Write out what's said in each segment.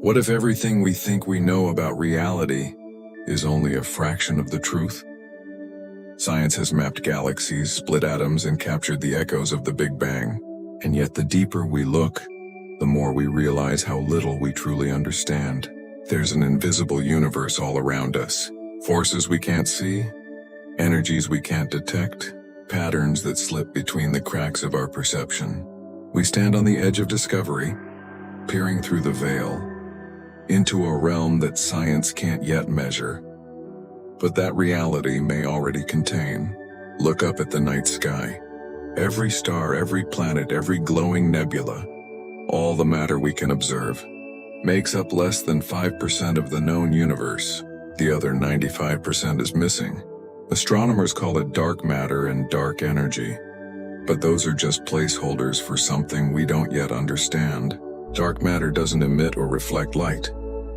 What if everything we think we know about reality is only a fraction of the truth? Science has mapped galaxies, split atoms, and captured the echoes of the Big Bang. And yet the deeper we look, the more we realize how little we truly understand. There's an invisible universe all around us. Forces we can't see, energies we can't detect, patterns that slip between the cracks of our perception. We stand on the edge of discovery, peering through the veil, into a realm that science can't yet measure, but that reality may already contain. Look up at the night sky. Every star, every planet, every glowing nebula, all the matter we can observe, makes up less than 5% of the known universe. The other 95% is missing. Astronomers call it dark matter and dark energy, but those are just placeholders for something we don't yet understand. Dark matter doesn't emit or reflect light.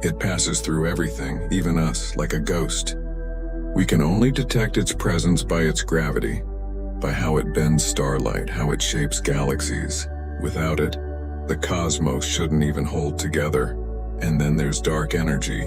It passes through everything, even us, like a ghost. We can only detect its presence by its gravity, by how it bends starlight, how it shapes galaxies. Without it, the cosmos shouldn't even hold together. And then there's dark energy,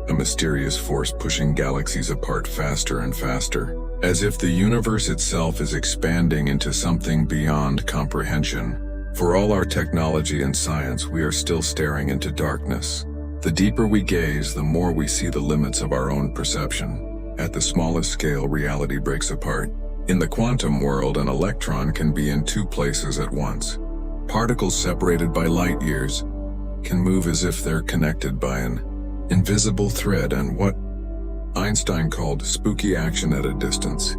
a mysterious force pushing galaxies apart faster and faster, as if the universe itself is expanding into something beyond comprehension. For all our technology and science, we are still staring into darkness. The deeper we gaze, the more we see the limits of our own perception. At the smallest scale, reality breaks apart. In the quantum world, an electron can be in two places at once. Particles separated by light years can move as if they're connected by an invisible thread and what Einstein called spooky action at a distance.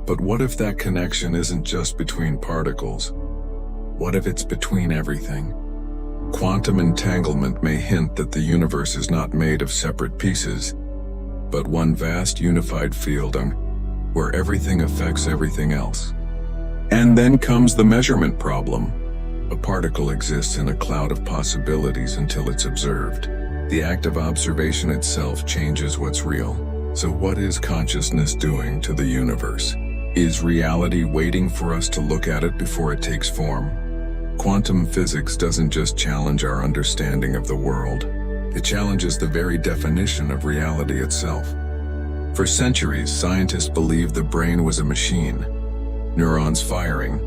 But what if that connection isn't just between particles? What if it's between everything? Quantum entanglement may hint that the universe is not made of separate pieces, but one vast unified field where everything affects everything else. And then comes the measurement problem. A particle exists in a cloud of possibilities until it's observed. The act of observation itself changes what's real. So what is consciousness doing to the universe? Is reality waiting for us to look at it before it takes form? Quantum physics doesn't just challenge our understanding of the world. It challenges the very definition of reality itself. For centuries, scientists believed the brain was a machine, neurons firing,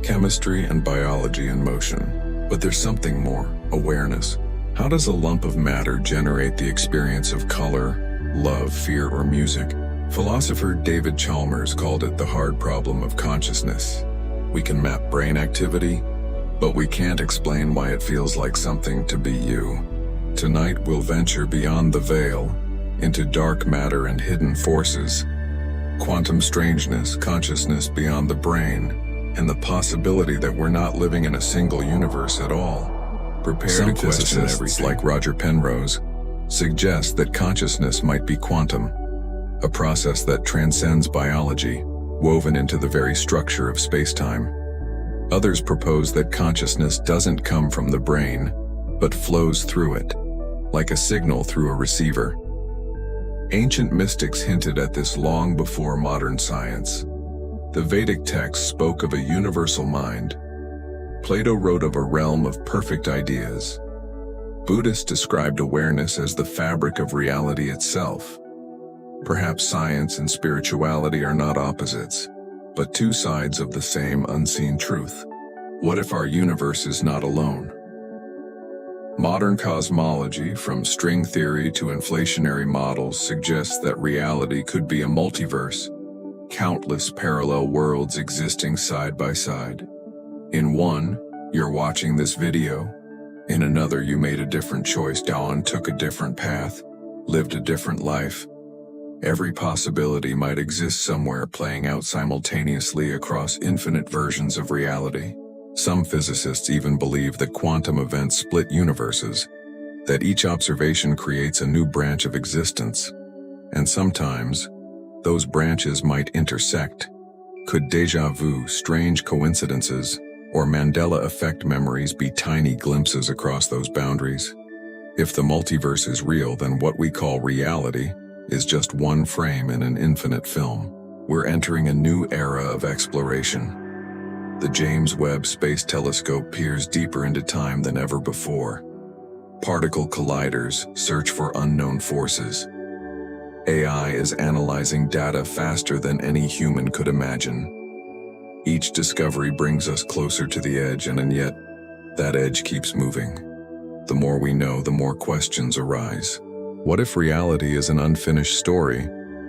chemistry and biology in motion. But there's something more: awareness. How does a lump of matter generate the experience of color, love, fear, or music? Philosopher David Chalmers called it the hard problem of consciousness. We can map brain activity, but we can't explain why it feels like something to be you. Tonight we'll venture beyond the veil, into dark matter and hidden forces, quantum strangeness, consciousness beyond the brain, and the possibility that we're not living in a single universe at all. Some physicists, like Roger Penrose, suggest that consciousness might be quantum, a process that transcends biology, woven into the very structure of space-time. Others propose that consciousness doesn't come from the brain, but flows through it, like a signal through a receiver. Ancient mystics hinted at this long before modern science. The Vedic texts spoke of a universal mind. Plato wrote of a realm of perfect ideas. Buddhists described awareness as the fabric of reality itself. Perhaps science and spirituality are not opposites, but two sides of the same unseen truth. What if our universe is not alone? Modern cosmology, from string theory to inflationary models, suggests that reality could be a multiverse, countless parallel worlds existing side by side. In one, you're watching this video. In another, you made a different choice, took a different path, lived a different life. Every possibility might exist somewhere, playing out simultaneously across infinite versions of reality. Some physicists even believe that quantum events split universes, that each observation creates a new branch of existence. And sometimes, those branches might intersect. Could déjà vu, strange coincidences, or Mandela effect memories be tiny glimpses across those boundaries? If the multiverse is real, then what we call reality is just one frame in an infinite film. We're entering a new era of exploration. The James Webb Space Telescope peers deeper into time than ever before. Particle colliders search for unknown forces. AI is analyzing data faster than any human could imagine. Each discovery brings us closer to the edge, and yet, that edge keeps moving. The more we know, the more questions arise. What if reality is an unfinished story,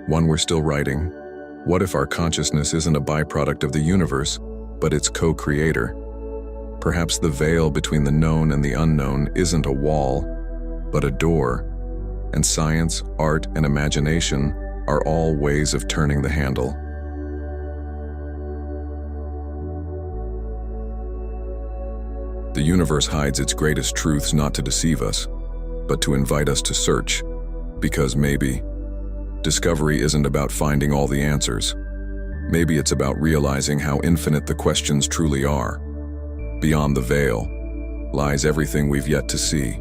one we're still writing? What if our consciousness isn't a byproduct of the universe, but its co-creator? Perhaps the veil between the known and the unknown isn't a wall, but a door, and science, art, and imagination are all ways of turning the handle. The universe hides its greatest truths not to deceive us, but to invite us to search, because maybe discovery isn't about finding all the answers. Maybe it's about realizing how infinite the questions truly are. Beyond the veil lies everything we've yet to see.